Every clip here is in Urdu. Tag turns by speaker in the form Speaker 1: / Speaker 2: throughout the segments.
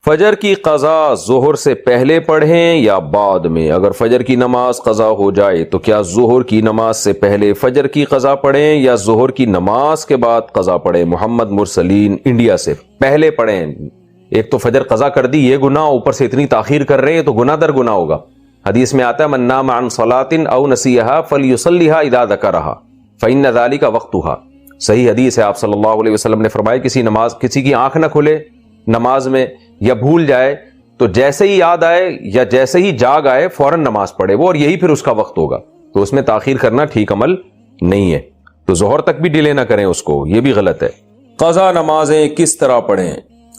Speaker 1: فجر کی قضا ظہر سے پہلے پڑھیں یا بعد میں؟ اگر فجر کی نماز قضا ہو جائے تو کیا ظہر کی نماز سے پہلے فجر کی قضا پڑھیں یا ظہر کی نماز کے بعد قضا پڑھیں؟ محمد مرسلین انڈیا سے۔ پہلے پڑھیں۔ ایک تو فجر قضا کر دی، یہ گناہ، اوپر سے اتنی تاخیر کر رہے ہیں تو گناہ در گناہ ہوگا۔ حدیث میں آتا ہے من نام عن صلاۃ او نسیھا فلیصلیھا اذا ذکرھا فإن ذلک وقتھا۔ صحیح حدیث ہے، آپ صلی اللہ علیہ وسلم نے فرمایا کسی کی آنکھ نہ کھلے نماز میں یا بھول جائے تو جیسے ہی یاد آئے یا جیسے ہی جاگ آئے فوراً نماز پڑھے وہ، اور یہی پھر اس کا وقت ہوگا۔ تو اس میں تاخیر کرنا ٹھیک عمل نہیں ہے، تو ظہر تک بھی ڈیلے نہ کریں اس کو، یہ بھی غلط ہے۔ قضا نمازیں کس طرح پڑھیں؟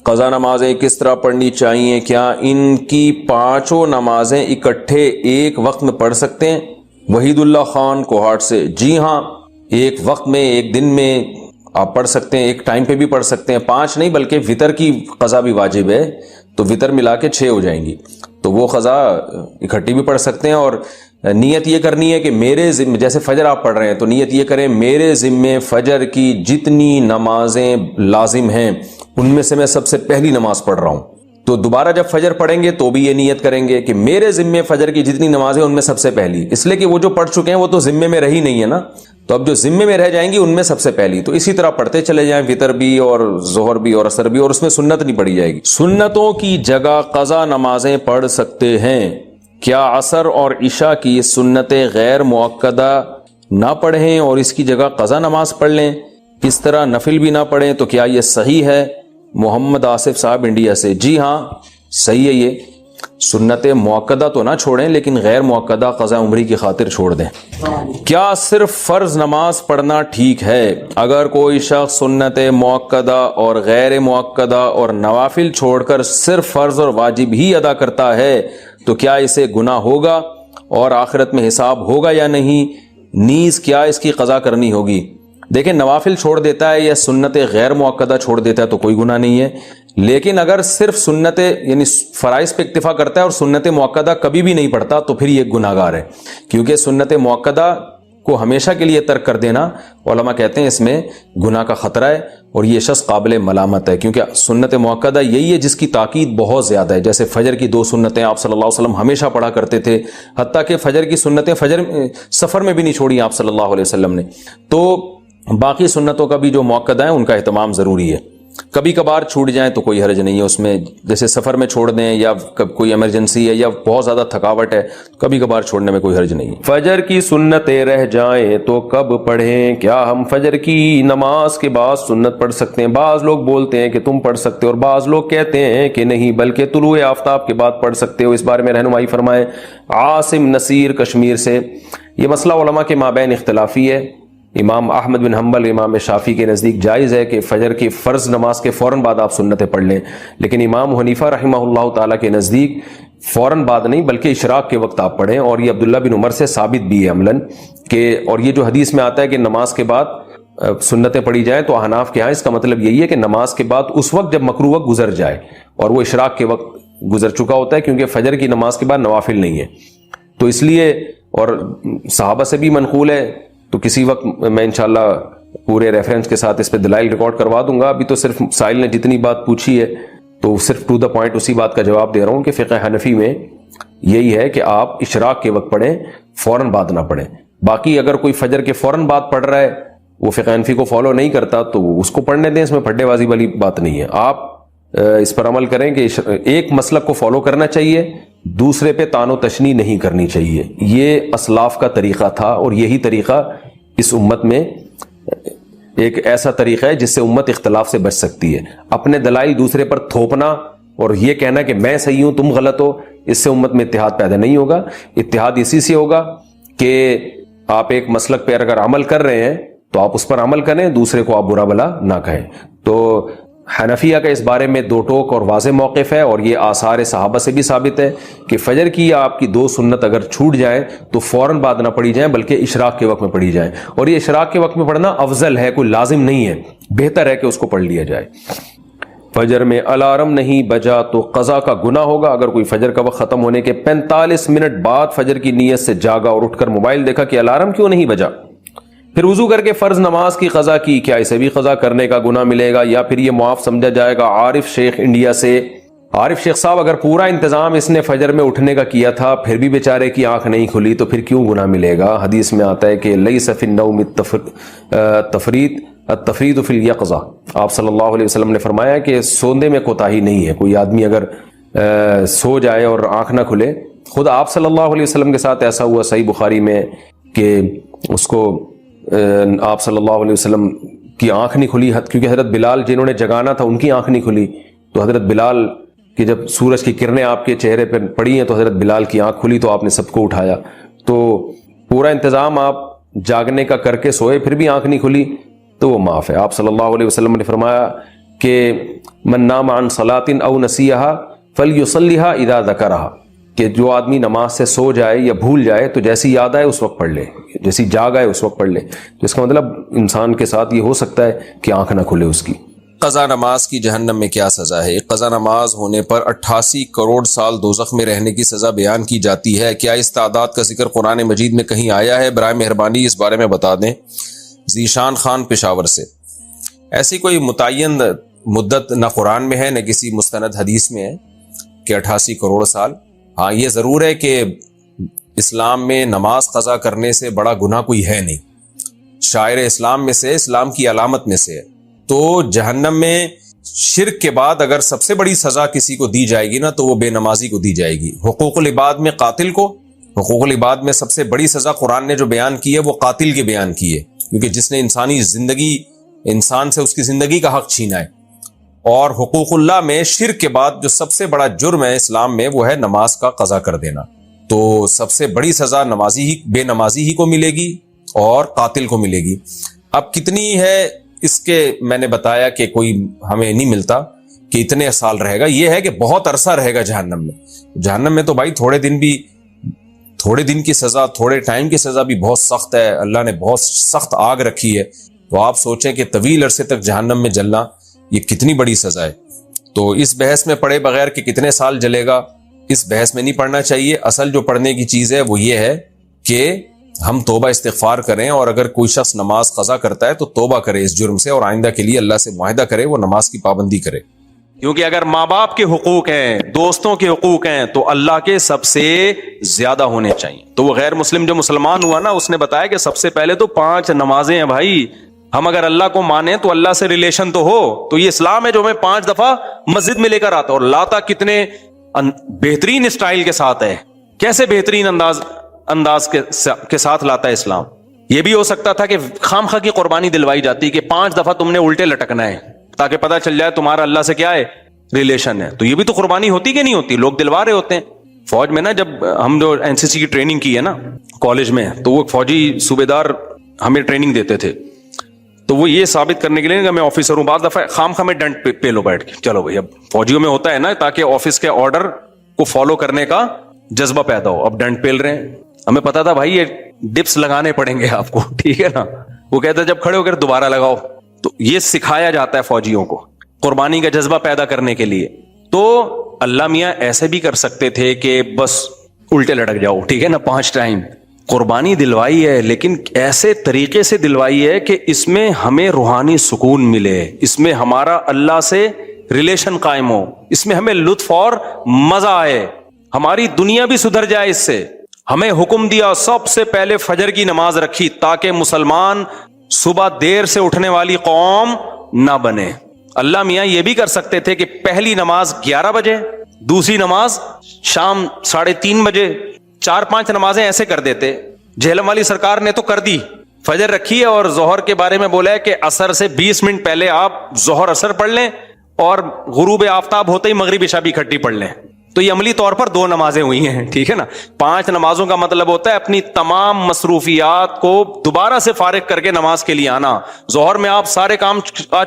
Speaker 1: قضا نمازیں کس طرح پڑھنی چاہیے؟ کیا ان کی پانچوں نمازیں اکٹھے ایک وقت میں پڑھ سکتے ہیں؟ وحید اللہ خان کوہاٹ سے۔ جی ہاں، ایک وقت میں، ایک دن میں آپ پڑھ سکتے ہیں، ایک ٹائم پہ بھی پڑھ سکتے ہیں۔ 5 نہیں بلکہ وتر کی قضا بھی واجب ہے، تو وتر ملا کے 6 ہو جائیں گی، تو وہ قضا اکٹھی بھی پڑھ سکتے ہیں۔ اور نیت یہ کرنی ہے کہ میرے ذمے، جیسے فجر آپ پڑھ رہے ہیں تو نیت یہ کریں میرے ذمے فجر کی جتنی نمازیں لازم ہیں ان میں سے میں سب سے پہلی نماز پڑھ رہا ہوں۔ تو دوبارہ جب فجر پڑھیں گے تو بھی یہ نیت کریں گے کہ میرے ذمے فجر کی جتنی نمازیں ان میں سب سے پہلی، اس لیے کہ وہ جو پڑھ چکے ہیں وہ تو ذمے میں رہی نہیں ہے نا، تو اب جو ذمے میں رہ جائیں گی ان میں سب سے پہلی۔ تو اسی طرح پڑھتے چلے جائیں، وتر بھی اور ظہر بھی اور عصر بھی، اور اس میں سنت نہیں پڑھی جائے گی۔ سنتوں کی جگہ قضا نمازیں پڑھ سکتے ہیں، کیا عصر اور عشاء کی سنتیں غیر مؤکدہ نہ پڑھیں اور اس کی جگہ قضا نماز پڑھ لیں؟ کس طرح نفل بھی نہ پڑھیں تو کیا یہ صحیح ہے؟ محمد آصف صاحب انڈیا سے۔ جی ہاں صحیح ہے، یہ سنت مؤکدہ تو نہ چھوڑیں لیکن غیر مؤکدہ قضا عمری کی خاطر چھوڑ دیں۔ کیا صرف فرض نماز پڑھنا ٹھیک ہے؟ اگر کوئی شخص سنت مؤکدہ اور غیر مؤکدہ اور نوافل چھوڑ کر صرف فرض اور واجب ہی ادا کرتا ہے تو کیا اسے گناہ ہوگا اور آخرت میں حساب ہوگا یا نہیں؟ نیز کیا اس کی قضا کرنی ہوگی؟ دیکھیں، نوافل چھوڑ دیتا ہے یا سنت غیر مؤکدہ چھوڑ دیتا ہے تو کوئی گناہ نہیں ہے، لیکن اگر صرف سنت یعنی فرائض پہ اکتفا کرتا ہے اور سنت مؤکدہ کبھی بھی نہیں پڑھتا تو پھر یہ گناہگار ہے، کیونکہ سنت مؤکدہ کو ہمیشہ کے لیے ترک کر دینا علماء کہتے ہیں اس میں گناہ کا خطرہ ہے اور یہ شخص قابل ملامت ہے، کیونکہ سنت مؤکدہ یہی ہے جس کی تاکید بہت زیادہ ہے۔ جیسے فجر کی 2 سنتیں آپ صلی اللہ علیہ وسلم ہمیشہ پڑھا کرتے تھے، حتیٰ کہ فجر کی سنتیں سفر میں بھی نہیں چھوڑی آپ صلی اللہ علیہ وسلم نے، تو باقی سنتوں کا بھی جو مؤکدہ ہیں ان کا اہتمام ضروری ہے۔ کبھی کبھار چھوٹ جائیں تو کوئی حرج نہیں ہے اس میں، جیسے سفر میں چھوڑ دیں یا کوئی ایمرجنسی ہے یا بہت زیادہ تھکاوٹ ہے، کبھی کبھار چھوڑنے میں کوئی حرج نہیں ہے۔ فجر کی سنتیں رہ جائیں تو کب پڑھیں؟ کیا ہم فجر کی نماز کے بعد سنت پڑھ سکتے ہیں؟ بعض لوگ بولتے ہیں کہ تم پڑھ سکتے ہو اور بعض لوگ کہتے ہیں کہ نہیں بلکہ طلوع آفتاب کے بعد پڑھ سکتے ہو، اس بارے میں رہنمائی فرمائیں۔ عاصم نصیر کشمیر سے۔ یہ مسئلہ علماء کے مابین اختلافی ہے۔ امام احمد بن حنبل، امام شافعی کے نزدیک جائز ہے کہ فجر کی فرض نماز کے فوراً بعد آپ سنتیں پڑھ لیں، لیکن امام حنیفہ رحمہ اللہ تعالیٰ کے نزدیک فوراً بعد نہیں بلکہ اشراق کے وقت آپ پڑھیں، اور یہ عبداللہ بن عمر سے ثابت بھی ہے عملاً کہ، اور یہ جو حدیث میں آتا ہے کہ نماز کے بعد سنتیں پڑھی جائیں تو احناف کے ہاں اس کا مطلب یہی ہے کہ نماز کے بعد اس وقت جب مکروہ وقت گزر جائے، اور وہ اشراق کے وقت گزر چکا ہوتا ہے کیونکہ فجر کی نماز کے بعد نوافل نہیں ہے، تو اس لیے، اور صحابہ سے بھی منقول ہے، تو کسی وقت میں انشاءاللہ پورے ریفرنس کے ساتھ اس پہ دلائل ریکارڈ کروا دوں گا۔ ابھی تو صرف سائل نے جتنی بات پوچھی ہے تو صرف ٹو دا پوائنٹ اسی بات کا جواب دے رہا ہوں کہ فقہ حنفی میں یہی ہے کہ آپ اشراق کے وقت پڑھیں، فوراً بعد نہ پڑھیں۔ باقی اگر کوئی فجر کے فوراً بعد پڑھ رہا ہے، وہ فقہ حنفی کو فالو نہیں کرتا تو اس کو پڑھنے دیں، اس میں پھڈے بازی والی بات نہیں ہے۔ آپ اس پر عمل کریں کہ ایک مسلک کو فالو کرنا چاہیے، دوسرے پہ تان و تشنی نہیں کرنی چاہیے۔ یہ اسلاف کا طریقہ تھا اور یہی طریقہ اس امت میں ایک ایسا طریقہ ہے جس سے امت اختلاف سے بچ سکتی ہے۔ اپنے دلائل دوسرے پر تھوپنا اور یہ کہنا کہ میں صحیح ہوں تم غلط ہو، اس سے امت میں اتحاد پیدا نہیں ہوگا۔ اتحاد اسی سے ہوگا کہ آپ ایک مسلک پہ اگر عمل کر رہے ہیں تو آپ اس پر عمل کریں، دوسرے کو آپ برا بھلا نہ کہیں۔ تو حنفیہ کا اس بارے میں 2 ٹوک اور واضح موقف ہے، اور یہ آثار صحابہ سے بھی ثابت ہے کہ فجر کی یا آپ کی 2 سنت اگر چھوٹ جائیں تو فوراً بعد نہ پڑھی جائیں بلکہ اشراق کے وقت میں پڑھی جائیں، اور یہ اشراق کے وقت میں پڑھنا افضل ہے، کوئی لازم نہیں ہے، بہتر ہے کہ اس کو پڑھ لیا جائے۔ فجر میں الارم نہیں بجا تو قضا کا گناہ ہوگا؟ اگر کوئی فجر کا وقت ختم ہونے کے 45 منٹ بعد فجر کی نیت سے جاگا اور اٹھ کر موبائل دیکھا کہ الارم کیوں نہیں بجا، پھر وضو کر کے فرض نماز کی قضا کی، کیا اسے بھی قضا کرنے کا گناہ ملے گا یا پھر یہ معاف سمجھا جائے گا؟ عارف شیخ انڈیا سے۔ عارف شیخ صاحب اگر پورا انتظام اس نے فجر میں اٹھنے کا کیا تھا پھر بھی بیچارے کی آنکھ نہیں کھلی تو پھر کیوں گناہ ملے گا؟ حدیث میں آتا ہے کہ لیس فی النوم التفریط فی الیقظہ، آپ صلی اللہ علیہ وسلم نے فرمایا کہ سوندے میں کوتاہی نہیں ہے۔ کوئی آدمی اگر سو جائے اور آنکھ نہ کھلے، خود آپ صلی اللہ علیہ وسلم کے ساتھ ایسا ہوا صحیح بخاری میں کہ اس کو آپ صلی اللہ علیہ وسلم کی آنکھ نہیں کھلی، کیونکہ حضرت بلال جنہوں نے جگانا تھا ان کی آنکھ نہیں کھلی، تو حضرت بلال کہ جب سورج کی کرنیں آپ کے چہرے پر پڑی ہیں تو حضرت بلال کی آنکھ کھلی تو آپ نے سب کو اٹھایا۔ تو پورا انتظام آپ جاگنے کا کر کے سوئے پھر بھی آنکھ نہیں کھلی تو وہ معاف ہے۔ آپ صلی اللہ علیہ وسلم نے فرمایا کہ من نام عن صلاۃ او نسیھا فلیصلیھا اذا ذکرھا، کہ جو آدمی نماز سے سو جائے یا بھول جائے تو جیسی یاد آئے اس وقت پڑھ لے، جیسی جاگ آئے اس وقت پڑھ لے۔ تو اس کا مطلب انسان کے ساتھ یہ ہو سکتا ہے کہ آنکھ نہ کھلے اس کی۔
Speaker 2: قضا نماز کی جہنم میں کیا سزا ہے؟ قضا نماز ہونے پر 88 کروڑ سال دوزخ میں رہنے کی سزا بیان کی جاتی ہے، کیا اس تعداد کا ذکر قرآن مجید میں کہیں آیا ہے؟ برائے مہربانی اس بارے میں بتا دیں۔ ذیشان خان پشاور سے۔ ایسی کوئی متعین مدت نہ قرآن میں ہے نہ کسی مستند حدیث میں ہے کہ 88 کروڑ سال۔ ہاں یہ ضرور ہے کہ اسلام میں نماز قضا کرنے سے بڑا گناہ کوئی ہے نہیں، شاعر اسلام میں سے، اسلام کی علامت میں سے ہے۔ تو جہنم میں شرک کے بعد اگر سب سے بڑی سزا کسی کو دی جائے گی نا تو وہ بے نمازی کو دی جائے گی۔ حقوق العباد میں قاتل کو، حقوق العباد میں سب سے بڑی سزا قرآن نے جو بیان کی ہے وہ قاتل کے بیان کی ہے، کیونکہ جس نے انسانی زندگی، انسان سے اس کی زندگی کا حق چھینا ہے۔ اور حقوق اللہ میں شرک کے بعد جو سب سے بڑا جرم ہے اسلام میں وہ ہے نماز کا قضا کر دینا۔ تو سب سے بڑی سزا نمازی ہی، بے نمازی ہی کو ملے گی اور قاتل کو ملے گی۔ اب کتنی ہے اس کے میں نے بتایا کہ کوئی ہمیں نہیں ملتا کہ اتنے سال رہے گا، یہ ہے کہ بہت عرصہ رہے گا جہنم میں۔ جہنم میں تو بھائی تھوڑے دن کی سزا، تھوڑے ٹائم کی سزا بھی بہت سخت ہے، اللہ نے بہت سخت آگ رکھی ہے۔ تو آپ سوچیں کہ طویل عرصے تک جہنم میں جلنا یہ کتنی بڑی سزا ہے۔ تو اس بحث میں پڑھے بغیر کہ کتنے سال جلے گا، اس بحث میں نہیں پڑھنا چاہیے۔ اصل جو پڑھنے کی چیز ہے وہ یہ ہے کہ ہم توبہ استغفار کریں، اور اگر کوئی شخص نماز قضا کرتا ہے تو توبہ کرے اس جرم سے، اور آئندہ کے لیے اللہ سے معاہدہ کرے وہ نماز کی پابندی کرے۔
Speaker 3: کیونکہ اگر ماں باپ کے حقوق ہیں، دوستوں کے حقوق ہیں، تو اللہ کے سب سے زیادہ ہونے چاہیے۔ تو وہ غیر مسلم جو مسلمان ہوا نا، اس نے بتایا کہ سب سے پہلے تو 5 نمازیں ہیں بھائی۔ ہم اگر اللہ کو مانیں تو اللہ سے ریلیشن تو ہو۔ تو یہ اسلام ہے جو ہمیں 5 دفعہ مسجد میں لے کر آتا، اور لاتا کتنے بہترین اسٹائل کے ساتھ ہے، کیسے بہترین انداز کے ساتھ لاتا ہے اسلام۔ یہ بھی ہو سکتا تھا کہ خام خواہ کی قربانی دلوائی جاتی کہ 5 دفعہ تم نے الٹے لٹکنا ہے تاکہ پتہ چل جائے تمہارا اللہ سے کیا ہے، ریلیشن ہے۔ تو یہ بھی تو قربانی ہوتی کہ نہیں ہوتی؟ لوگ دلوا رہے ہوتے ہیں۔ فوج میں نا جب ہم جو NCC کی ٹریننگ کی ہے نا کالج میں، تو وہ فوجی صوبیدار ہمیں ٹریننگ دیتے تھے، تو وہ یہ ثابت کرنے کے لیے کہ میں آفیسر ہوں، بعض دفعہ خام خواہ میں ڈنڈ پہ لو بیٹھ کے، چلو بھائی اب فوجیوں میں ہوتا ہے نا تاکہ آفس کے آرڈر کو فالو کرنے کا جذبہ پیدا ہو۔ اب ڈنڈ پیل رہے ہیں، ہمیں پتا تھا بھائی یہ ڈپس لگانے پڑیں گے آپ کو، ٹھیک ہے نا۔ وہ کہتا ہے جب کھڑے ہو کر دوبارہ لگاؤ۔ تو یہ سکھایا جاتا ہے فوجیوں کو قربانی کا جذبہ پیدا کرنے کے لیے۔ تو اللہ میاں ایسے بھی کر سکتے تھے کہ بس الٹے لٹک جاؤ، ٹھیک ہے نا، 5 ٹائم قربانی دلوائی ہے، لیکن ایسے طریقے سے دلوائی ہے کہ اس میں ہمیں روحانی سکون ملے، اس میں ہمارا اللہ سے ریلیشن قائم ہو، اس میں ہمیں لطف اور مزہ آئے، ہماری دنیا بھی سدھر جائے اس سے۔ ہمیں حکم دیا سب سے پہلے فجر کی نماز رکھی تاکہ مسلمان صبح دیر سے اٹھنے والی قوم نہ بنے۔ اللہ میاں یہ بھی کر سکتے تھے کہ پہلی نماز 11 بجے، دوسری نماز شام 3:30 بجے، 4-5 نمازیں ایسے کر دیتے۔ جہلم والی سرکار نے تو کر دی، فجر رکھی ہے اور ظہر کے بارے میں بولا ہے کہ عصر سے 20 منٹ پہلے آپ ظہر عصر پڑھ لیں، اور غروب آفتاب ہوتے ہی مغرب عشاء بھی اکٹھی پڑھ لیں۔ تو یہ عملی طور پر 2 نمازیں ہوئی ہیں، ٹھیک ہے نا۔ 5 نمازوں کا مطلب ہوتا ہے اپنی تمام مصروفیات کو دوبارہ سے فارغ کر کے نماز کے لیے آنا۔ ظہر میں آپ سارے کام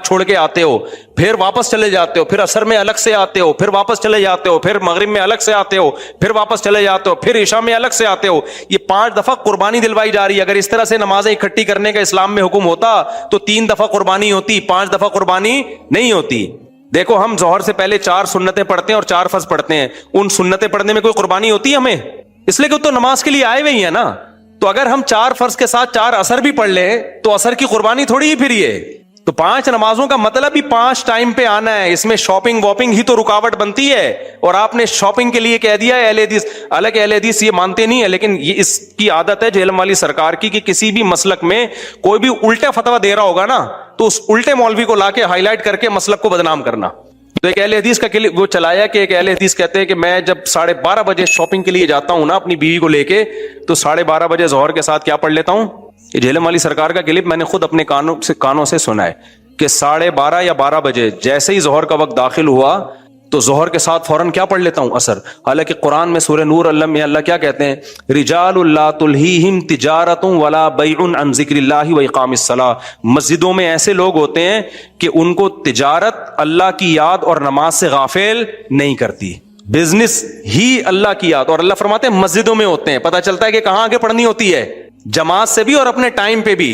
Speaker 3: چھوڑ کے آتے ہو، پھر واپس چلے جاتے ہو، پھر عصر میں الگ سے آتے ہو، پھر واپس چلے جاتے ہو، پھر مغرب میں الگ سے آتے ہو، پھر واپس چلے جاتے ہو، پھر عشاء میں الگ سے آتے ہو۔ یہ 5 دفعہ قربانی دلوائی جا رہی ہے۔ اگر اس طرح سے نمازیں اکٹھی کرنے کا اسلام میں حکم ہوتا تو 3 دفعہ قربانی ہوتی، 5 دفعہ قربانی نہیں ہوتی۔ دیکھو ہم ظہر سے پہلے 4 سنتیں پڑھتے ہیں اور 4 فرض پڑھتے ہیں، ان سنتیں پڑھنے میں کوئی قربانی ہوتی ہے ہمیں؟ اس لیے کہ تو نماز کے لیے آئے ہوئے ہی ہیں نا۔ تو اگر ہم 4 فرض کے ساتھ 4 عصر بھی پڑھ لیں تو عصر کی قربانی تھوڑی ہی پھر یہ تو 5 نمازوں کا مطلب ہی 5 ٹائم پہ آنا ہے. اس میں شاپنگ واپنگ ہی تو رکاوٹ بنتی ہے, اور آپ نے شاپنگ کے لیے کہہ دیا ہے اہل حدیث. حالانکہ اہل حدیث یہ مانتے نہیں ہے, لیکن یہ اس کی عادت ہے جہلم والی سرکار کی کہ کسی بھی مسلک میں کوئی بھی الٹا فتویٰ دے رہا ہوگا نا تو اس الٹے مولوی کو لا کے ہائی لائٹ کر کے مسلک کو بدنام کرنا. تو ایک اہل حدیث کا وہ چلایا کہ ایک اہل حدیث کہتے ہیں کہ میں جب 12:30 بجے شاپنگ کے لیے جاتا ہوں نا اپنی بیوی کو لے کے, تو 12:30 بجے ظہر کے ساتھ کیا پڑھ لیتا ہوں. یہ جہلم والی سرکار کا کلپ میں نے خود اپنے کانوں سے سنا ہے کہ 12:30 یا 12 بجے جیسے ہی ظہر کا وقت داخل ہوا تو ظہر کے ساتھ فوراً کیا پڑھ لیتا ہوں, اثر. حالانکہ قرآن میں سورہ نور میں اللہ کیا کہتے ہیں, رجال لا تلہیہم تجارت ولا بیع عن ذکر اللہ و اقام الصلاۃ. مسجدوں میں ایسے لوگ ہوتے ہیں کہ ان کو تجارت اللہ کی یاد اور نماز سے غافل نہیں کرتی, بزنس ہی اللہ کی یاد. اور اللہ فرماتے ہیں مسجدوں میں ہوتے ہیں. پتہ چلتا ہے کہ کہاں آگے پڑھنی ہوتی ہے, جماعت سے بھی اور اپنے ٹائم پہ بھی.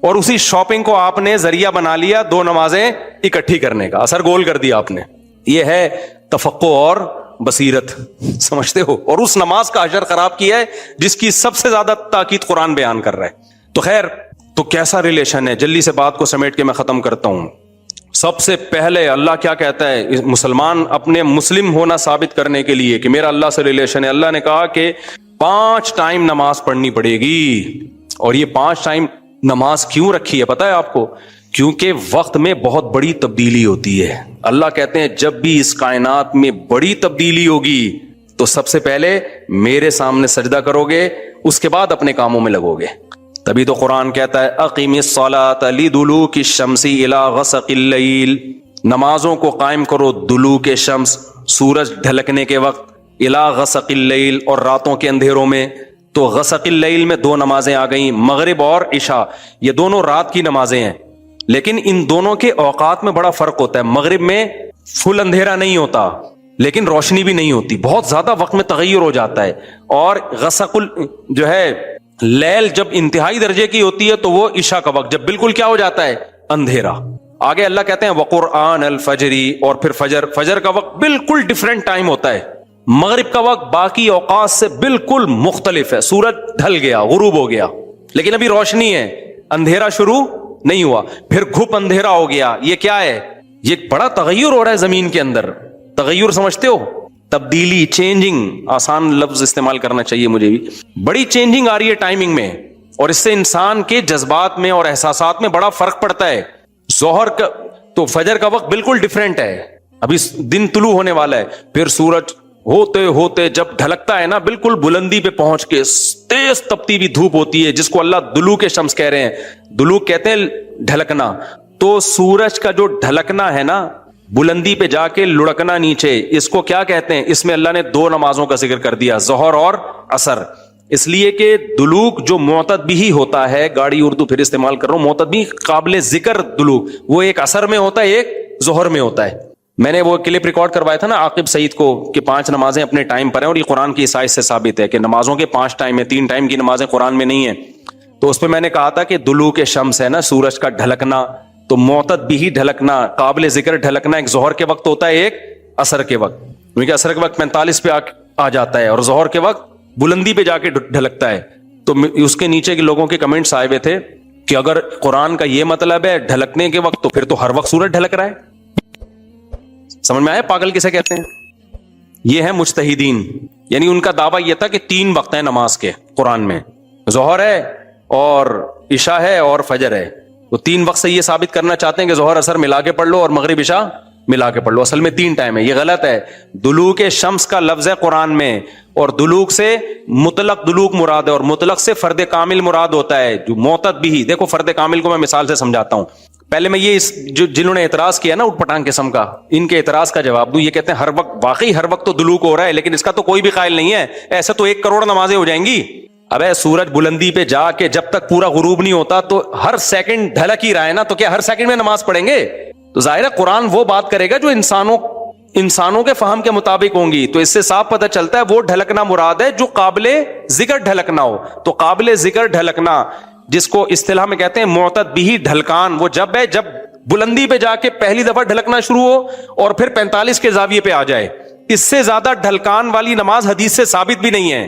Speaker 3: اور اسی شاپنگ کو آپ نے ذریعہ بنا لیا 2 نمازیں اکٹھی کرنے کا, اثر گول کر دیا آپ نے. یہ ہے تفقع اور بصیرت, سمجھتے ہو. اور اس نماز کا اجر خراب کیا ہے جس کی سب سے زیادہ تاکید قرآن بیان کر رہا ہے. تو خیر, تو کیسا ریلیشن ہے, جلدی سے بات کو سمیٹ کے میں ختم کرتا ہوں. سب سے پہلے اللہ کیا کہتا ہے, مسلمان اپنے مسلم ہونا ثابت کرنے کے لیے کہ میرا اللہ سے ریلیشن ہے, اللہ نے کہا کہ 5 ٹائم نماز پڑھنی پڑے گی. اور یہ 5 ٹائم نماز کیوں رکھی ہے پتا ہے آپ کو, کیونکہ وقت میں بہت بڑی تبدیلی ہوتی ہے. اللہ کہتے ہیں جب بھی اس کائنات میں بڑی تبدیلی ہوگی تو سب سے پہلے میرے سامنے سجدہ کرو گے, اس کے بعد اپنے کاموں میں لگو گے. تبھی تو قرآن کہتا ہے اقیم الصلاۃ لدلوک الشمس الی غسق اللیل, نمازوں کو قائم کرو دلوک شمس, سورج ڈھلکنے کے وقت, الی غسق اللیل, اور راتوں کے اندھیروں میں. تو غسق اللیل میں 2 نمازیں آ گئیں, مغرب اور عشاء. یہ دونوں رات کی نمازیں ہیں, لیکن ان دونوں کے اوقات میں بڑا فرق ہوتا ہے. مغرب میں فل اندھیرا نہیں ہوتا لیکن روشنی بھی نہیں ہوتی, بہت زیادہ وقت میں تغیر ہو جاتا ہے. اور غسق جو ہے لیل جب انتہائی درجے کی ہوتی ہے تو وہ عشاء کا وقت, جب بالکل کیا ہو جاتا ہے, اندھیرا. آگے اللہ کہتے ہیں وقرآن الفجری, اور پھر فجر کا وقت بالکل ڈیفرنٹ ٹائم ہوتا ہے. مغرب کا وقت باقی اوقات سے بالکل مختلف ہے. سورج ڈھل گیا, غروب ہو گیا, لیکن ابھی روشنی ہے, اندھیرا شروع نہیں ہوا. پھر گھپ اندھیرا ہو گیا. یہ کیا ہے, یہ بڑا تغیر ہو رہا ہے زمین کے اندر. تغیر سمجھتے ہو, تبدیلی, چینجنگ, آسان لفظ استعمال کرنا چاہیے مجھے بھی. بڑی چینجنگ آ رہی ہے ٹائمنگ میں, اور اس سے انسان کے جذبات میں اور احساسات میں بڑا فرق پڑتا ہے. ظہر کا تو فجر کا وقت بالکل ڈیفرنٹ ہے, ابھی دن طلوع ہونے والا ہے. پھر سورج ہوتے ہوتے جب ڈھلکتا ہے نا, بالکل بلندی پہ پہنچ کے تیز تپتی بھی دھوپ ہوتی ہے, جس کو اللہ دلوک شمس کہہ رہے ہیں. دلوک کہتے ہیں ڈھلکنا. تو سورج کا جو ڈھلکنا ہے نا, بلندی پہ جا کے لڑکنا نیچے, اس کو کیا کہتے ہیں. اس میں اللہ نے 2 نمازوں کا ذکر کر دیا, ظہر اور عصر. اس لیے کہ دلوک جو معتد بھی ہوتا ہے, گاڑی اردو پھر استعمال کر رہا ہوں, معتد بھی قابل ذکر دلوک, وہ ایک عصر میں ہوتا ہے, ایک ظہر میں ہوتا ہے. میں نے وہ کلپ ریکارڈ کروایا تھا نا عاقب سعید کو کہ 5 نمازیں اپنے ٹائم پر ہیں, اور یہ قرآن کی عیسائی سے ثابت ہے کہ نمازوں کے 5 ٹائم ہیں, 3 ٹائم کی نمازیں قرآن میں نہیں ہیں. تو اس پہ میں نے کہا تھا کہ دلوک شمس ہے نا, سورج کا ڈھلکنا, تو معتد بھی ڈھلکنا, قابل ذکر ڈھلکنا ایک ظہر کے وقت ہوتا ہے, ایک عصر کے وقت. کیونکہ عصر کے وقت 45 پہ آ جاتا ہے, اور ظہر کے وقت بلندی پہ جا کے ڈھلکتا ہے. تو اس کے نیچے کے لوگوں کے کمنٹس آئے ہوئے تھے کہ اگر قرآن کا یہ مطلب ہے ڈھلکنے کے وقت, تو پھر تو ہر وقت سورج ڈھلک رہا ہے. سمجھ میں آیا پاگل کسے کہتے ہیں. یہ ہے مجتہدین, یعنی ان کا دعویٰ یہ تھا کہ 3 وقت ہیں نماز کے قرآن میں, ظہر ہے اور عشاء ہے اور فجر ہے. وہ 3 وقت سے یہ ثابت کرنا چاہتے ہیں کہ ظہر عصر ملا کے پڑھ لو اور مغرب عشاء ملا کے پڑھ لو. اصل میں 3 ٹائم ہے, یہ غلط ہے. دلوک شمس کا لفظ ہے قرآن میں, اور دلوک سے مطلق دلوک مراد ہے, اور مطلق سے فرد کامل مراد ہوتا ہے, جو معتد بھی. دیکھو فرد کامل کو میں مثال سے سمجھاتا ہوں. پہلے میں یہ جنہوں نے اعتراض کیا نا اٹھ پٹانگ قسم کا, ان کے اعتراض کا جواب دوں. یہ کہتے ہیں ہر وقت, واقعی ہر وقت تو دلوک ہو رہا ہے, لیکن اس کا تو کوئی بھی قائل نہیں ہے. ایسے تو 1 کروڑ نمازیں ہو جائیں گی. ابے سورج بلندی پہ جا کے جب تک پورا غروب نہیں ہوتا تو ہر سیکنڈ ڈھلک ہی رہا ہے نا, تو کیا ہر سیکنڈ میں نماز پڑھیں گے؟ تو ظاہر ہے قرآن وہ بات کرے گا جو انسانوں کے فہم کے مطابق ہوں گی. تو اس سے صاف پتہ چلتا ہے وہ ڈھلکنا مراد ہے جو قابل ذکر ڈھلکنا ہو. تو قابل ذکر ڈھلکنا, جس کو اصطلاح میں کہتے ہیں معتد بھی ڈھلکان, وہ جب ہے جب بلندی پہ جا کے پہلی دفعہ ڈھلکنا شروع ہو اور پھر 45 کے زاویے پہ آ جائے. اس سے زیادہ ڈھلکان والی نماز حدیث سے ثابت بھی نہیں ہے.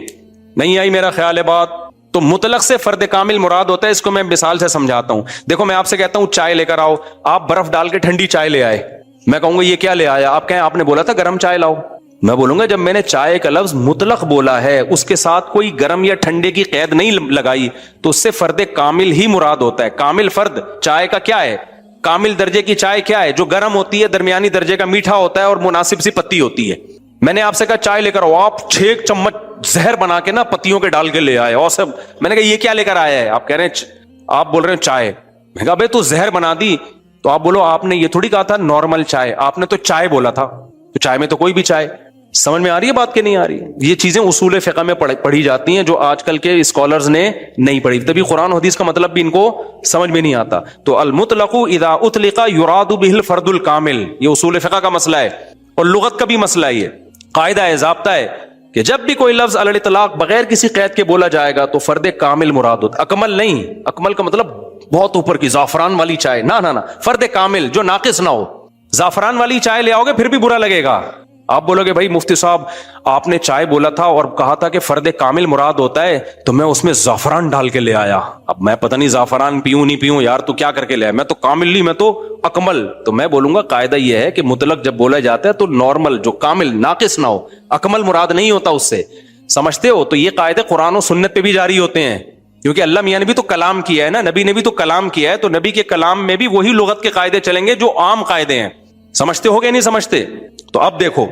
Speaker 3: نہیں آئی میرا خیال ہے بات. تو مطلق سے فرد کامل مراد ہوتا ہے. اس کو میں مثال سے سمجھاتا ہوں. دیکھو میں آپ سے کہتا ہوں چائے لے کر آؤ, آپ برف ڈال کے ٹھنڈی چائے لے آئے, میں کہوں گا یہ کیا لے آیا, آپ کہیں آپ نے بولا تھا گرم چائے لاؤ. میں بولوں گا جب میں نے چائے کا لفظ مطلق بولا ہے, اس کے ساتھ کوئی گرم یا ٹھنڈے کی قید نہیں لگائی, تو اس سے فرد کامل ہی مراد ہوتا ہے. کامل فرد چائے کا کیا ہے, کامل درجے کی چائے کیا ہے, جو گرم ہوتی ہے, درمیانی درجے کا میٹھا ہوتا ہے اور مناسب سی پتی ہوتی ہے. میں نے آپ سے کہا چائے لے کر آؤ, آپ 6 چمچ زہر بنا کے نا پتیوں کے ڈال کے لے آئے, اور سب میں نے کہا یہ کیا لے کر آیا ہے, آپ کہہ رہے ہیں آپ بول رہے ہیں چائے. میں کہا بھائی تو زہر بنا دی, تو آپ بولو آپ نے یہ تھوڑی کہا تھا نارمل چائے, آپ نے تو چائے بولا تھا, تو چائے میں تو کوئی بھی چائے. سمجھ میں آ رہی ہے بات کہ نہیں آ رہی ہے؟ یہ چیزیں اصول فقہ میں پڑھی جاتی ہیں جو آج کل کے اسکالرز نے نہیں پڑھی, تبھی قرآن حدیث کا مطلب بھی ان کو سمجھ میں نہیں آتا. تو المطلق اذا اطلق یراد به الفرد الکامل, یہ اصول فقہ کا مسئلہ ہے اور لغت کا بھی مسئلہ ہے. یہ قاعدہ ہے, ضابطہ ہے کہ جب بھی کوئی لفظ علی الاطلاق بغیر کسی قید کے بولا جائے گا تو فرد کامل مراد ہوتا, اکمل نہیں. اکمل کا مطلب بہت اوپر کی زعفران والی چائے, نہ فرد کامل جو ناقص نہ ہو. زعفران والی چائے لے آؤ گے پھر بھی برا لگے گا. آپ بولو گے بھائی مفتی صاحب آپ نے چائے بولا تھا اور کہا تھا کہ فرد کامل مراد ہوتا ہے, تو میں اس میں زعفران ڈال کے لے آیا. اب میں پتہ نہیں زعفران پیوں نہیں پیوں یار, تو کیا کر کے لے آیا, میں تو کامل نہیں, میں تو اکمل. تو میں بولوں گا قاعدہ یہ ہے کہ مطلق جب بولا جاتا ہے تو نارمل جو کامل ناقص نہ ہو, اکمل مراد نہیں ہوتا اس سے. سمجھتے ہو؟ تو یہ قاعدے قرآن و سنت پہ بھی جاری ہوتے ہیں, کیونکہ اللہ میاں نے بھی تو کلام کیا ہے نا, نبی نے بھی تو کلام کیا ہے, تو نبی کے کلام میں بھی وہی لغت کے قاعدے چلیں گے جو عام قاعدے ہیں. سمجھتے ہو کہ نہیں سمجھتے؟ تو اب دیکھو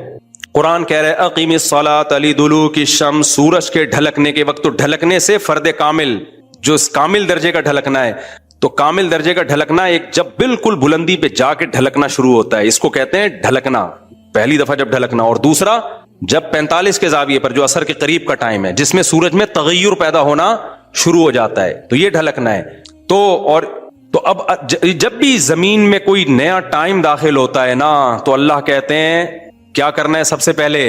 Speaker 3: قرآن کہہ رہے اقیم الصلاۃ لدلوک الشمس, سورج کے ڈھلکنے کے وقت. تو ڈھلکنے سے فرد کامل جو کامل درجے کا ڈھلکنا ہے, تو کامل درجے کا ڈھلکنا ایک جب بالکل بلندی پہ جا کے ڈھلکنا شروع ہوتا ہے, اس کو کہتے ہیں ڈھلکنا, پہلی دفعہ جب ڈھلکنا. اور دوسرا جب 45 کے زاویے پر جو عصر کے قریب کا ٹائم ہے جس میں سورج میں تغیر پیدا ہونا شروع ہو جاتا ہے, تو یہ ڈھلکنا ہے. تو اب جب بھی زمین میں کوئی نیا ٹائم داخل ہوتا ہے نا, تو اللہ کہتے ہیں کیا کرنا ہے سب سے پہلے,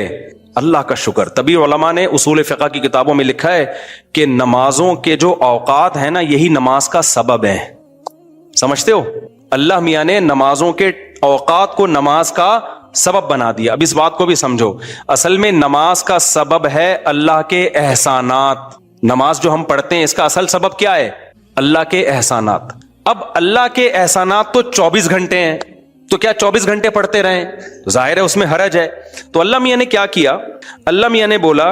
Speaker 3: اللہ کا شکر. تبھی علماء نے اصول فقہ کی کتابوں میں لکھا ہے کہ نمازوں کے جو اوقات ہیں نا, یہی نماز کا سبب ہے. سمجھتے ہو؟ اللہ میاں نے نمازوں کے اوقات کو نماز کا سبب بنا دیا. اب اس بات کو بھی سمجھو, اصل میں نماز کا سبب ہے اللہ کے احسانات. نماز جو ہم پڑھتے ہیں اس کا اصل سبب کیا ہے؟ اللہ کے احسانات. اب اللہ کے احسانات تو 24 گھنٹے ہیں, تو کیا 24 گھنٹے پڑھتے رہیں؟ ظاہر ہے اس میں حرج ہے. تو اللہ میاں نے کیا کیا, اللہ میاں نے بولا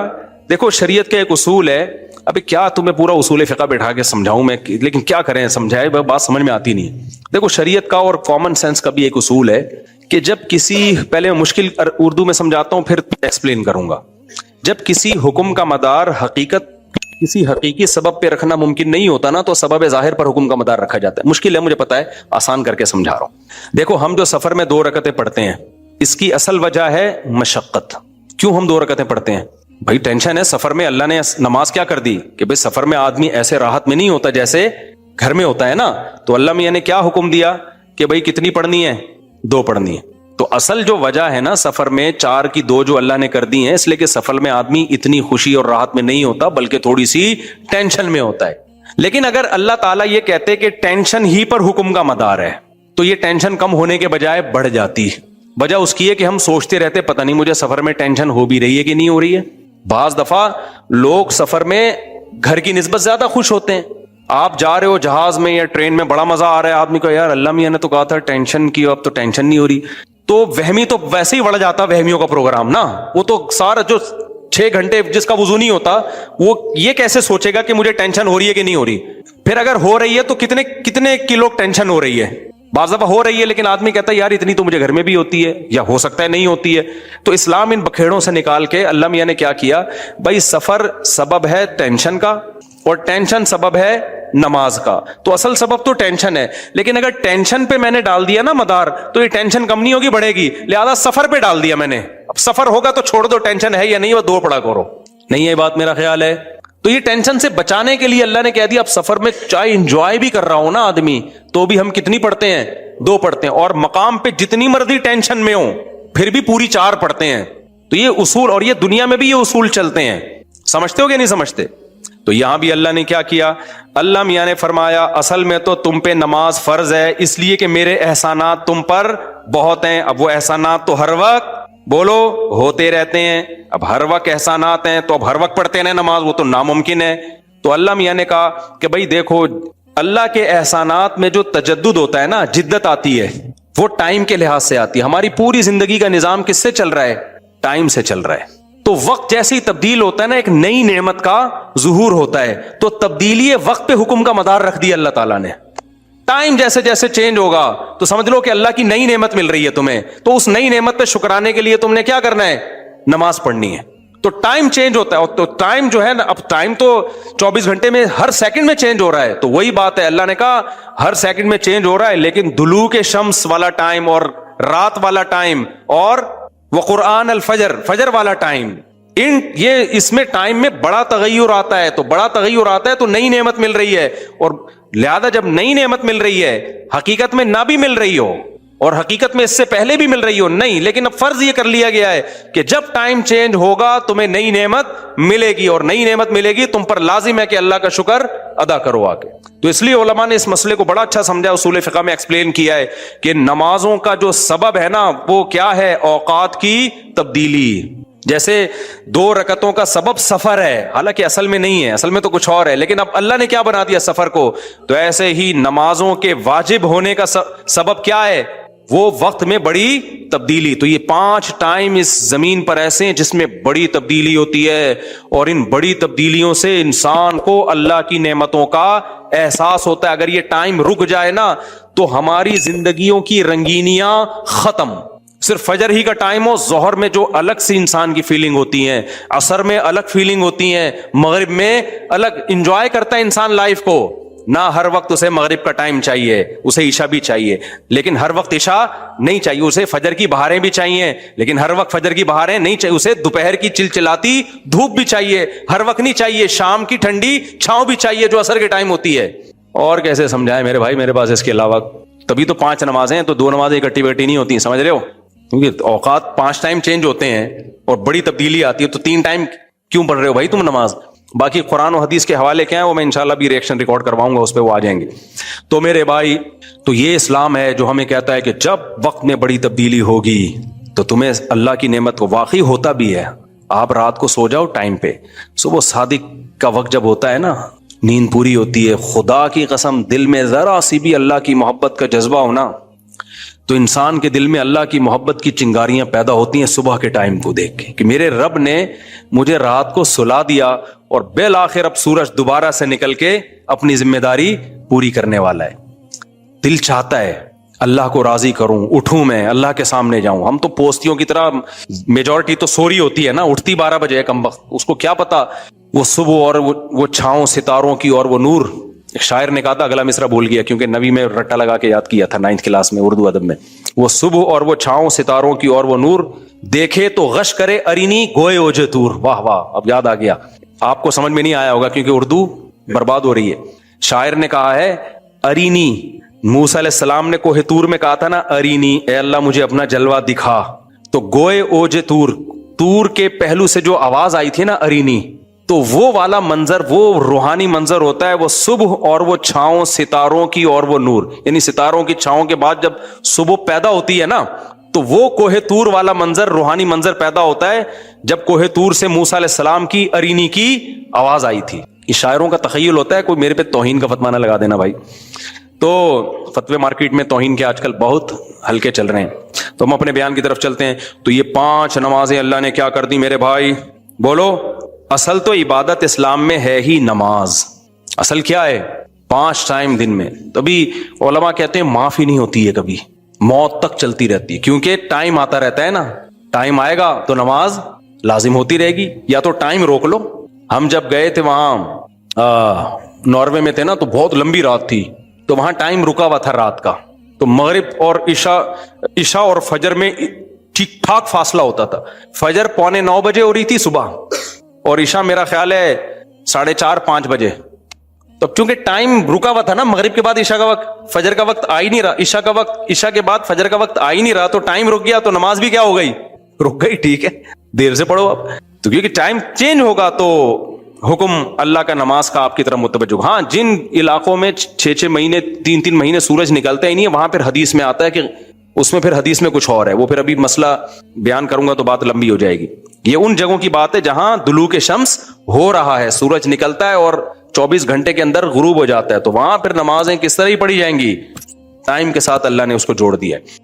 Speaker 3: دیکھو شریعت کا ایک اصول ہے. ابھی کیا تمہیں پورا اصول فقہ بیٹھا کے سمجھاؤں میں, لیکن کیا کریں, سمجھائے بات سمجھ میں آتی نہیں. دیکھو شریعت کا اور کامن سینس کا بھی ایک اصول ہے کہ جب کسی, پہلے مشکل اردو میں سمجھاتا ہوں پھر ایکسپلین کروں گا. جب کسی حکم کا مدار کسی حقیقی سبب پہ رکھنا ممکن نہیں ہوتا نا, تو سبب ظاہر پر حکم کا مدار رکھا جاتا ہے. مشکل ہے مجھے پتا ہے, آسان کر کے سمجھا رہا ہوں. دیکھو ہم جو سفر میں 2 رکعتیں پڑھتے ہیں, اس کی اصل وجہ ہے مشقت. کیوں ہم 2 رکعتیں پڑھتے ہیں؟ بھائی ٹینشن ہے سفر میں. اللہ نے نماز کیا کر دی کہ بھائی سفر میں آدمی ایسے راحت میں نہیں ہوتا جیسے گھر میں ہوتا ہے نا. تو اللہ میاں نے کیا حکم دیا کہ بھائی کتنی پڑھنی ہے؟ 2 پڑھنی ہے. تو اصل جو وجہ ہے نا سفر میں 4 کی 2 جو اللہ نے کر دی ہیں, اس لیے کہ سفر میں آدمی اتنی خوشی اور راحت میں نہیں ہوتا بلکہ تھوڑی سی ٹینشن میں ہوتا ہے. لیکن اگر اللہ تعالیٰ یہ کہتے کہ ٹینشن ہی پر حکم کا مدار ہے, تو یہ ٹینشن کم ہونے کے بجائے بڑھ جاتی. وجہ اس کی ہے کہ ہم سوچتے رہتے پتہ نہیں مجھے سفر میں ٹینشن ہو بھی رہی ہے کہ نہیں ہو رہی ہے. بعض دفعہ لوگ سفر میں گھر کی نسبت زیادہ خوش ہوتے ہیں. آپ جا رہے ہو جہاز میں یا ٹرین میں, بڑا مزہ آ رہا ہے, آدمی کو یار اللہ میاں نے تو کہا تھا ٹینشن کی, اب تو ٹینشن نہیں ہو رہی. تو وہمی تو ویسے ہی بڑھ جاتا وہمیوں کا پروگرام نا. وہ تو سارا جو 6 گھنٹے جس کا وضو نہیں ہوتا, وہ یہ کیسے سوچے گا کہ مجھے ٹینشن ہو رہی ہے کہ نہیں ہو رہی. پھر اگر ہو رہی ہے تو کتنے کلو ٹینشن ہو رہی ہے. بعض دفعہ ہو رہی ہے لیکن آدمی کہتا ہے یار اتنی تو مجھے گھر میں بھی ہوتی ہے, یا ہو سکتا ہے نہیں ہوتی ہے. تو اسلام ان بکھیڑوں سے نکال کے اللہ میاں نے کیا کیا, بھائی سفر سبب ہے ٹینشن کا اور ٹینشن سبب ہے نماز کا. تو اصل سبب تو ٹینشن ہے, لیکن اگر ٹینشن پہ میں نے ڈال دیا نا مدار, تو یہ ٹینشن کم نہیں ہوگی, بڑھے گی. لہذا سفر پہ ڈال دیا میں نے. اب سفر ہوگا تو چھوڑ دو, ٹینشن ہے یا نہیں وہ 2 پڑھا کرو. نہیں ہے بات, میرا خیال ہے. تو یہ ٹینشن سے بچانے کے لیے اللہ نے کہہ دیا اب سفر میں چاہے انجوائے بھی کر رہا ہوں نا آدمی, تو بھی ہم کتنی پڑھتے ہیں؟ 2 پڑھتے ہیں. اور مقام پہ جتنی مرضی ٹینشن میں ہوں پھر بھی پوری 4 پڑھتے ہیں. تو یہ اصول, اور یہ دنیا میں بھی یہ اصول چلتے ہیں. سمجھتے ہو کہ نہیں سمجھتے؟ تو یہاں بھی اللہ نے کیا کیا, اللہ میاں نے فرمایا اصل میں تو تم پہ نماز فرض ہے اس لیے کہ میرے احسانات تم پر بہت ہیں. اب وہ احسانات تو ہر وقت بولو ہوتے رہتے ہیں. اب ہر وقت احسانات ہیں تو اب ہر وقت پڑھتے رہے نماز, وہ تو ناممکن ہے. تو اللہ میاں نے کہا کہ بھائی دیکھو اللہ کے احسانات میں جو تجدد ہوتا ہے نا، جدت آتی ہے، وہ ٹائم کے لحاظ سے آتی ہے. ہماری پوری زندگی کا نظام کس سے چل رہا ہے؟ ٹائم سے چل رہا ہے. تو وقت جیسے ہی تبدیل ہوتا ہے نا، ایک نئی نعمت کا ظہور ہوتا ہے. تو تبدیلی وقت پہ حکم کا مدار رکھ دیا اللہ تعالیٰ نے. ٹائم جیسے جیسے چینج ہوگا تو سمجھ لو کہ اللہ کی نئی نعمت مل رہی ہے تمہیں، تو اس نئی نعمت پہ شکرانے کے لیے تم نے کیا کرنا ہے؟ نماز پڑھنی ہے. تو ٹائم چینج ہوتا ہے. تو ٹائم جو ہے نا، اب ٹائم تو 24 گھنٹے میں ہر سیکنڈ میں چینج ہو رہا ہے. تو وہی بات ہے، اللہ نے کہا ہر سیکنڈ میں چینج ہو رہا ہے، لیکن دلوک شمس والا ٹائم اور رات والا ٹائم اور وقرآن الفجر، فجر والا ٹائم، یہ اس میں ٹائم میں بڑا تغیر آتا ہے. تو بڑا تغیر آتا ہے تو نئی نعمت مل رہی ہے. اور لہذا جب نئی نعمت مل رہی ہے، حقیقت میں نہ بھی مل رہی ہو اور حقیقت میں اس سے پہلے بھی مل رہی ہو نہیں، لیکن اب فرض یہ کر لیا گیا ہے کہ جب ٹائم چینج ہوگا تمہیں نئی نعمت ملے گی، اور نئی نعمت ملے گی تم پر لازم ہے کہ اللہ کا شکر ادا کرو آگے. تو اس لیے علماء نے اس مسئلے کو بڑا اچھا سمجھا، اصول فقہ میں ایکسپلین کیا ہے کہ نمازوں کا جو سبب ہے نا وہ کیا ہے؟ اوقات کی تبدیلی. جیسے 2 رکعتوں کا سبب سفر ہے، حالانکہ اصل میں نہیں ہے، اصل میں تو کچھ اور ہے، لیکن اب اللہ نے کیا بنا دیا سفر کو. تو ایسے ہی نمازوں کے واجب ہونے کا سبب کیا ہے؟ وہ وقت میں بڑی تبدیلی. تو یہ 5 ٹائم اس زمین پر ایسے ہیں جس میں بڑی تبدیلی ہوتی ہے، اور ان بڑی تبدیلیوں سے انسان کو اللہ کی نعمتوں کا احساس ہوتا ہے. اگر یہ ٹائم رک جائے نا تو ہماری زندگیوں کی رنگینیاں ختم. صرف فجر ہی کا ٹائم ہو، ظہر میں جو الگ سی انسان کی فیلنگ ہوتی ہے، عصر میں الگ فیلنگ ہوتی ہے، مغرب میں الگ. انجوائے کرتا ہے انسان لائف کو، نہ ہر وقت اسے مغرب کا ٹائم چاہیے، اسے عشاء بھی چاہیے، لیکن ہر وقت عشاء نہیں چاہیے. اسے فجر کی بہاریں بھی چاہیے، لیکن ہر وقت فجر کی بہاریں نہیں چاہیے. اسے دوپہر کی چلچلاتی دھوپ بھی چاہیے، ہر وقت نہیں چاہیے. شام کی ٹھنڈی چھاؤں بھی چاہیے جو عصر کے ٹائم ہوتی ہے. اور کیسے سمجھائیں میرے بھائی، میرے پاس اس کے علاوہ تبھی تو 5 نمازیں ہیں، تو 2 نمازیں اکٹھی بیٹھی نہیں ہوتی، سمجھ رہے ہو؟ کیونکہ اوقات 5 ٹائم چینج ہوتے ہیں اور بڑی تبدیلی آتی ہے. تو 3 ٹائم کیوں پڑھ رہے ہو بھائی تم نماز؟ باقی قرآن و حدیث کے حوالے کیا ہیں وہ میں انشاءاللہ بھی ریئیکشن ریکارڈ کرواؤں گا، اس پہ وہ آ جائیں گے. تو میرے بھائی، تو یہ اسلام ہے جو ہمیں کہتا ہے کہ جب وقت میں بڑی تبدیلی ہوگی تو تمہیں اللہ کی نعمت کو واقعی ہوتا بھی ہے. آپ رات کو سو جاؤ ٹائم پہ، صبح صادق کا وقت جب ہوتا ہے نا، نیند پوری ہوتی ہے. خدا کی قسم دل میں ذرا سی بھی اللہ کی محبت کا جذبہ ہونا تو انسان کے دل میں اللہ کی محبت کی چنگاریاں پیدا ہوتی ہیں صبح کے ٹائم کو دیکھ کے، کہ میرے رب نے مجھے رات کو سلا دیا اور بالآخر اب سورج دوبارہ سے نکل کے اپنی ذمہ داری پوری کرنے والا ہے. دل چاہتا ہے اللہ کو راضی کروں، اٹھوں، میں اللہ کے سامنے جاؤں. ہم تو پوستیوں کی طرح میجورٹی تو سوری ہوتی ہے نا، اٹھتی 12 بجے کم وقت، اس کو کیا پتا وہ صبح اور وہ چھاؤں ستاروں کی اور وہ نور. ایک شاعر نے کہا تھا، اگلا مصرع بھول گیا کیونکہ نبی میں رٹا لگا کے یاد کیا تھا 9th کلاس میں اردو ادب میں. وہ صبح اور وہ چھاؤں ستاروں کی اور وہ نور، دیکھے تو غش کرے ارینی گوئے اوجے تور. واہ واہ، اب یاد آ گیا. آپ کو سمجھ میں نہیں آیا ہوگا کیونکہ اردو برباد ہو رہی ہے. شاعر نے کہا ہے ارینی، موسیٰ علیہ السلام نے کوہ طور میں کہا تھا نا ارینی، اے اللہ مجھے اپنا جلوہ دکھا. تو گوئے اوجے تور، تور کے پہلو سے جو آواز آئی تھی نا ارینی، تو وہ والا منظر، وہ روحانی منظر ہوتا ہے وہ صبح اور وہ چھاؤں ستاروں کی اور وہ نور. یعنی ستاروں کی چھاؤں کے بعد جب صبح پیدا ہوتی ہے نا تو وہ کوہ طور والا منظر، روحانی منظر پیدا ہوتا ہے جب کوہ طور سے موسیٰ علیہ السلام کی ارینی کی آواز آئی تھی. یہ شاعروں کا تخیل ہوتا ہے، کوئی میرے پہ توہین کا فتویٰ نہ لگا دینا بھائی. تو فتوے مارکیٹ میں توہین کے آج کل بہت ہلکے چل رہے ہیں. تو ہم اپنے بیان کی طرف چلتے ہیں. تو یہ 5 نمازیں اللہ نے کیا کر دی میرے بھائی؟ بولو. اصل تو عبادت اسلام میں ہے ہی نماز. اصل کیا ہے؟ 5 ٹائم دن میں. تبھی علماء کہتے ہیں معاف ہی نہیں ہوتی ہے کبھی، موت تک چلتی رہتی ہے، کیونکہ ٹائم آتا رہتا ہے نا. ٹائم آئے گا تو نماز لازم ہوتی رہے گی، یا تو ٹائم روک لو. ہم جب گئے تھے وہاں ناروے میں تھے نا، تو بہت لمبی رات تھی، تو وہاں ٹائم رکا ہوا تھا رات کا. تو مغرب اور عشاء اور فجر میں ٹھیک ٹھاک فاصلہ ہوتا تھا. فجر 8:45 بجے ہو رہی تھی صبح، اور عشاء میرا خیال ہے 4:30-5 بجے. تو کیونکہ ٹائم رکا ہوا تھا نا، مغرب کے بعد عشاء کا وقت، فجر کا وقت آ ہی نہیں رہا، عشاء کا وقت، عشاء کے بعد فجر کا وقت آ ہی نہیں رہا، تو ٹائم رک گیا، تو نماز بھی کیا ہو گئی؟ رک گئی. ٹھیک ہے، دیر سے پڑھو اب. تو کیونکہ ٹائم چینج ہوگا تو حکم اللہ کا نماز کا آپ کی طرف متوجہ. ہاں، جن علاقوں میں 6 مہینے 3 مہینے سورج نکلتا ہی نہیں ہے، وہاں پھر حدیث میں آتا ہے کہ اس میں پھر حدیث میں کچھ اور ہے، وہ پھر ابھی مسئلہ بیان کروں گا تو بات لمبی ہو جائے گی. یہ ان جگہوں کی بات ہے جہاں دلوک شمس ہو رہا ہے, سورج نکلتا ہے اور 24 گھنٹے کے اندر غروب ہو جاتا ہے, تو وہاں پھر نمازیں کس طرح ہی پڑھی جائیں گی؟ ٹائم کے ساتھ اللہ نے اس کو جوڑ دیا ہے.